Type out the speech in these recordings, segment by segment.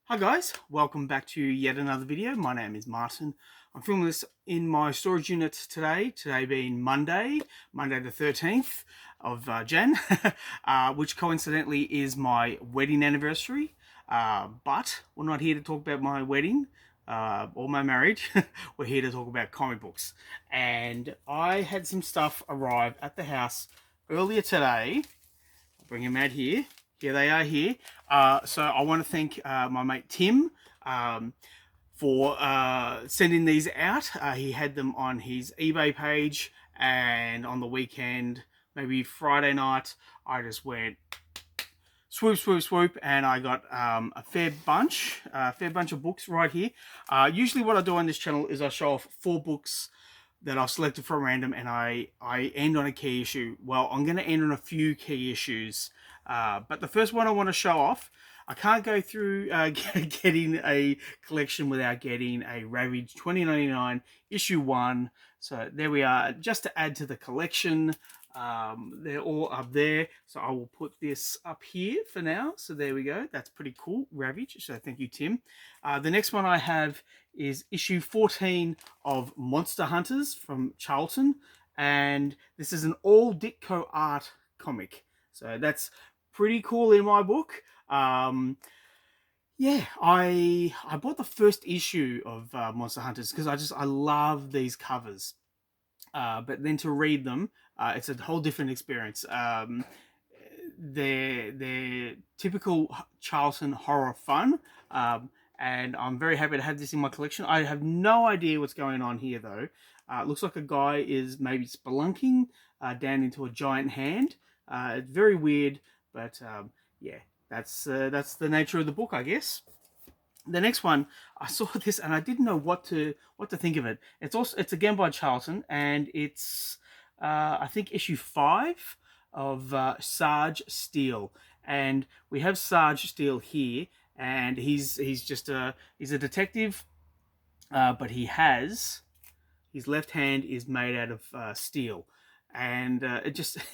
Hi guys, welcome back to yet another video. My name is Martin. I'm filming this in my storage unit today being Monday the 13th of Jan, which coincidentally is my wedding anniversary. But we're not here to talk about my wedding or my marriage. We're here to talk about comic books. And I had some stuff arrive at the house earlier today. I'll bring them out here. Here they are here. So I want to thank my mate Tim for sending these out. He had them on his eBay page, and on the weekend, maybe Friday night, I just went swoop, swoop, swoop, and I got a fair bunch of books right here. Usually, what I do on this channel is I show off 4 books that I've selected from random, and I end on a key issue. Well, I'm going to end on a few key issues, but the first one I want to show off, I can't go through getting a collection without getting a Ravage 2099 issue 1. So there we are, just to add to the collection. They're all up there, so I will put this up here for now. So there we go. That's pretty cool, Ravage. So thank you, Tim. The next one I have is issue 14 of Monster Hunters from Charlton, and this is an all Ditko art comic. So that's pretty cool in my book. Yeah, I bought the first issue of Monster Hunters because I love these covers. But then to read them, it's a whole different experience. They're typical Charlton horror fun, and I'm very happy to have this in my collection. I have no idea what's going on here though. It looks like a guy is maybe spelunking down into a giant hand. It's very weird, but yeah, that's the nature of the book, I guess. The next one, I saw this and I didn't know what to think of it. It's again by Charlton, and it's I think issue 5 of Sarge Steele, and we have Sarge Steele here, and he's a detective, but his left hand is made out of steel, and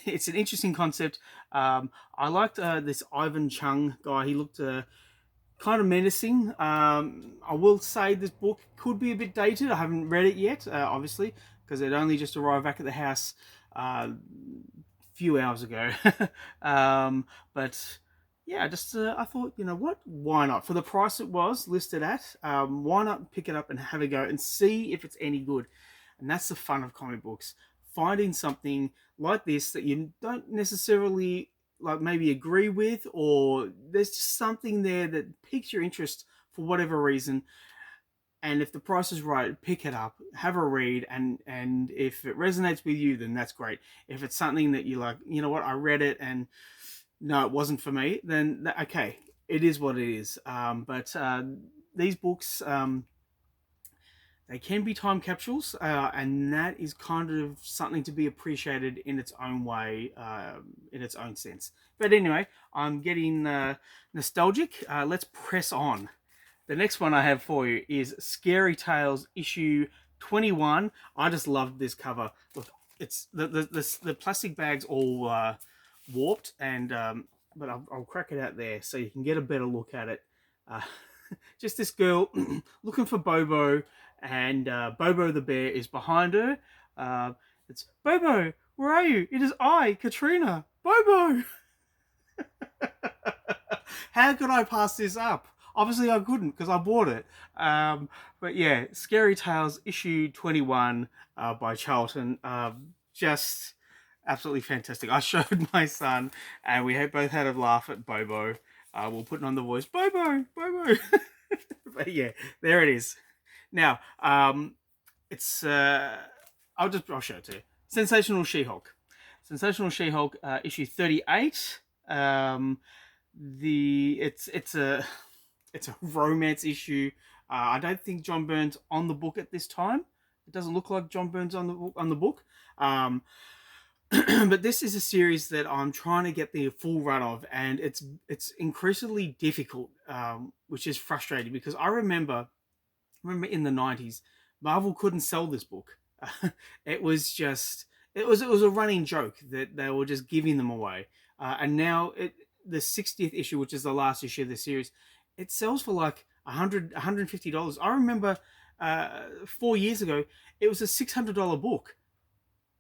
it's an interesting concept. I liked this Ivan Chung guy. He looked kind of menacing. I will say this book could be a bit dated. I haven't read it yet, obviously, because it only just arrived back at the house a few hours ago. But yeah, I thought, you know what? Why not? For the price it was listed at, why not pick it up and have a go and see if it's any good? And that's the fun of comic books. Finding something like this that you don't necessarily like maybe agree with, or there's just something there that piques your interest for whatever reason, and if the price is right, pick it up, have a read, and if it resonates with you, then that's great. If it's something that you like, you know what, I read it and no, it wasn't for me, then okay, it is what it is. But these books, they can be time capsules, and that is kind of something to be appreciated in its own way, in its own sense. But anyway, I'm getting nostalgic. Let's press on. The next one I have for you is Scary Tales issue 21. I just loved this cover. Look, it's the plastic bag's all warped, and but I'll crack it out there so you can get a better look at it. Uh, just this girl looking for Bobo, and Bobo the bear is behind her. It's Bobo, where are you? It is I, Katrina. Bobo. How could I pass this up? Obviously, I couldn't because I bought it. But yeah, Scary Tales issue 21 by Charlton. Just absolutely fantastic. I showed my son, and we both had a laugh at Bobo. We'll put on the voice, Bobo, Bobo. But yeah, there it is. Now, it's I'll show it to you. Sensational She-Hulk. Sensational She-Hulk issue 38. It's a romance issue. I don't think John Byrne's on the book at this time. It doesn't look like John Byrne's on the book. But this is a series that I'm trying to get the full run of, and it's increasingly difficult, which is frustrating because I remember in the 90s, Marvel couldn't sell this book. It was a running joke that they were just giving them away, and now the 60th issue, which is the last issue of the series, it sells for like $150. I remember 4 years ago, it was a $600 book,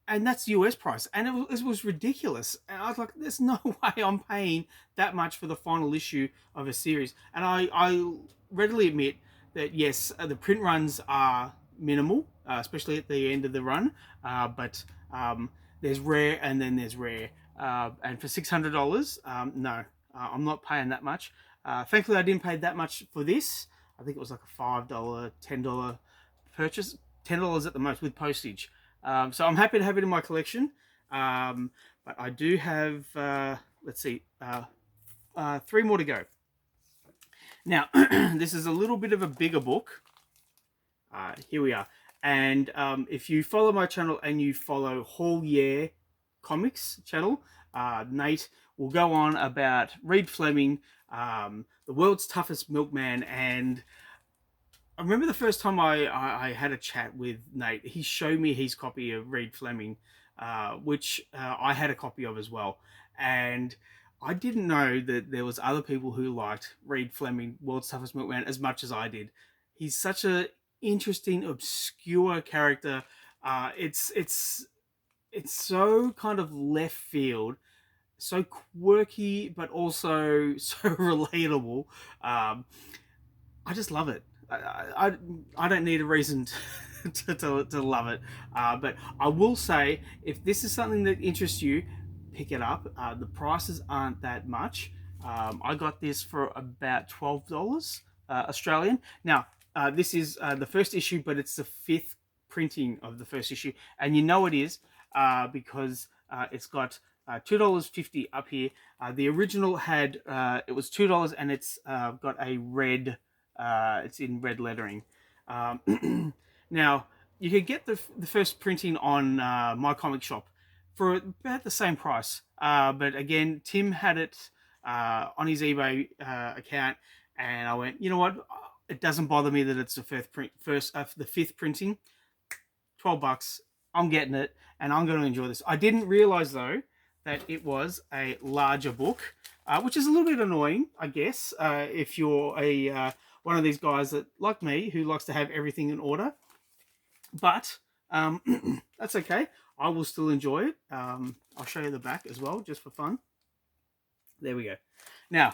and that's US price, and it was ridiculous. And I was like, "There's no way I'm paying that much for the final issue of a series." And I readily admit that yes, the print runs are minimal, especially at the end of the run. But there's rare, and then there's rare. And for $600, no, I'm not paying that much. Thankfully, I didn't pay that much for this. I think it was like a $5, $10 purchase, $10 at the most with postage. So I'm happy to have it in my collection. But I do have, let's see, 3 more to go. Now, this is a little bit of a bigger book. Here we are. And if you follow my channel and you follow Haul Yeah Comics channel, Nate will go on about Reid Fleming, the world's toughest milkman. And I remember the first time I had a chat with Nate, he showed me his copy of Reid Fleming, which I had a copy of as well. And I didn't know that there was other people who liked Reid Fleming, World's Toughest Milkman, as much as I did. He's such an interesting, obscure character. It's so kind of left field, so quirky, but also so relatable. I just love it. I don't need a reason to love it. But I will say, if this is something that interests you, pick it up. The prices aren't that much. I got this for about $12 Australian. Now, this is the first issue, but it's the 5th printing of the first issue. And you know it is because it's got $2.50 up here. The original had, it was $2, and it's got a red, it's in red lettering. Now, you could get the first printing on my comic shop for about the same price. But again, Tim had it on his eBay account, and I went, you know what? It doesn't bother me that it's the the 5th printing. $12. I'm getting it, and I'm going to enjoy this. I didn't realize though that it was a larger book, which is a little bit annoying, I guess, if you're a one of these guys that, like me, who likes to have everything in order. But that's okay. I will still enjoy it. I'll show you the back as well, just for fun. There we go. Now,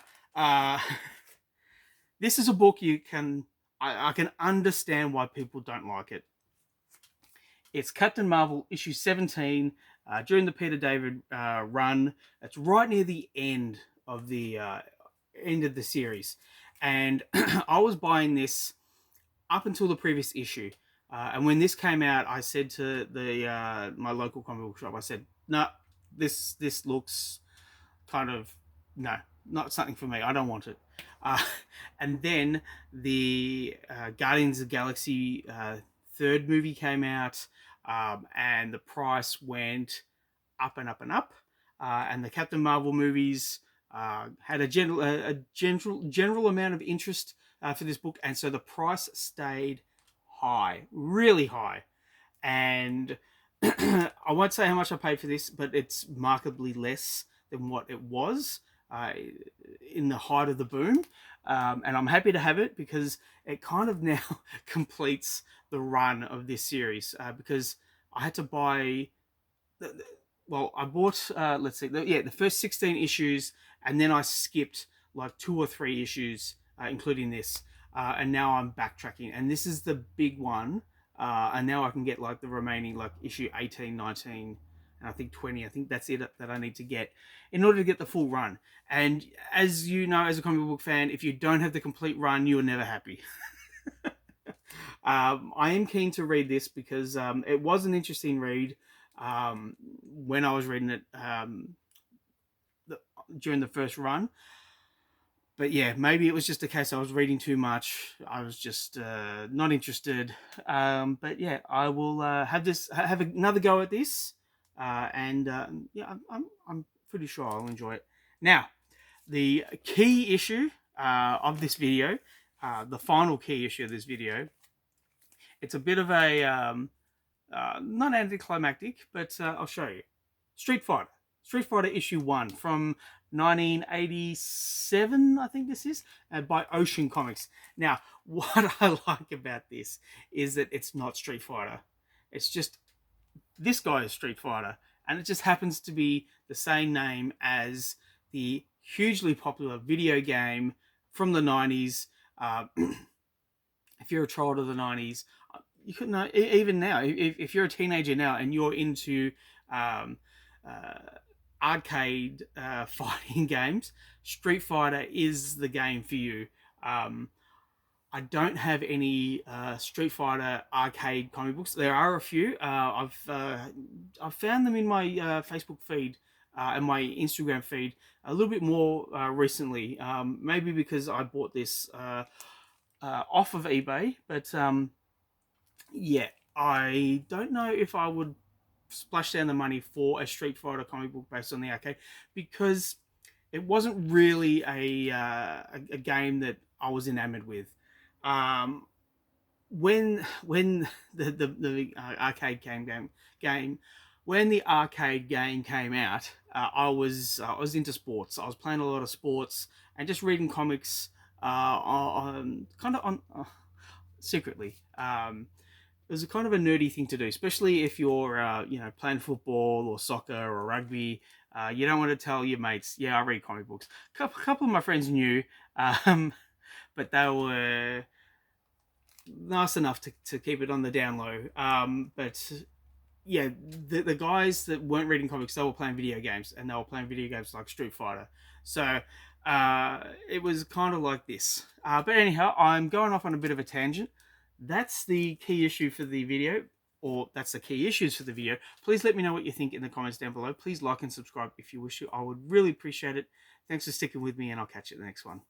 this is a book I can understand why people don't like it. It's Captain Marvel issue 17 during the Peter David run. It's right near the end of the series, and I was buying this up until the previous issue. And when this came out, I said to my local comic book shop, I said, "No, this looks kind of not something for me. I don't want it." And then the Guardians of the Galaxy 3rd movie came out, and the price went up and up and up. And the Captain Marvel movies had a general amount of interest for this book, and so the price stayed high, really high. And I won't say how much I paid for this, but it's markedly less than what it was in the height of the boom. And I'm happy to have it because it kind of now completes the run of this series, because I had to buy I bought the first 16 issues, and then I skipped like 2 or 3 issues, including this, and now I'm backtracking, and this is the big one, and now I can get like the remaining, like issue 18, 19, and I think 20. I think that's it that I need to get in order to get the full run. And as you know, as a comic book fan, if you don't have the complete run, you're never happy. I am keen to read this because it was an interesting read when I was reading it during the first run. But yeah, maybe it was just a case I was reading too much. I was just not interested. But yeah, I will have another go at this, and yeah, I'm pretty sure I'll enjoy it. Now, the key issue of this video, the final key issue of this video, it's a bit of a not anticlimactic, but I'll show you. Street Fighter issue 1 from 1987, I think this is, by Ocean Comics. Now, what I like about this is that it's not Street Fighter. It's just this guy is Street Fighter, and it just happens to be the same name as the hugely popular video game from the 90s. Uh, if you're a child of the 90s, you couldn't know, even now, if you're a teenager now and you're into um, uh, arcade fighting games, Street Fighter is the game for you. Um, I don't have any Street Fighter arcade comic books. There are a few. I've found them in my Facebook feed and my Instagram feed a little bit more recently. Maybe because I bought this off of eBay, but yeah, I don't know if I would splash down the money for a Street Fighter comic book based on the arcade, because it wasn't really a game that I was enamored with. Um, when the arcade game when the arcade game came out, I was into sports. I was playing a lot of sports and just reading comics on kind of on secretly. It was a kind of a nerdy thing to do, especially if you're playing football or soccer or rugby. You don't want to tell your mates, yeah, I read comic books. A couple of my friends knew, but they were nice enough to keep it on the down low. But yeah, the guys that weren't reading comics, they were playing video games, and they were playing video games like Street Fighter. So it was kind of like this. But anyhow, I'm going off on a bit of a tangent. That's the key issue for the video, or that's the key issues for the video. Please let me know what you think in the comments down below. Please like and subscribe if you wish to. I would really appreciate it. Thanks for sticking with me, and I'll catch you at the next one.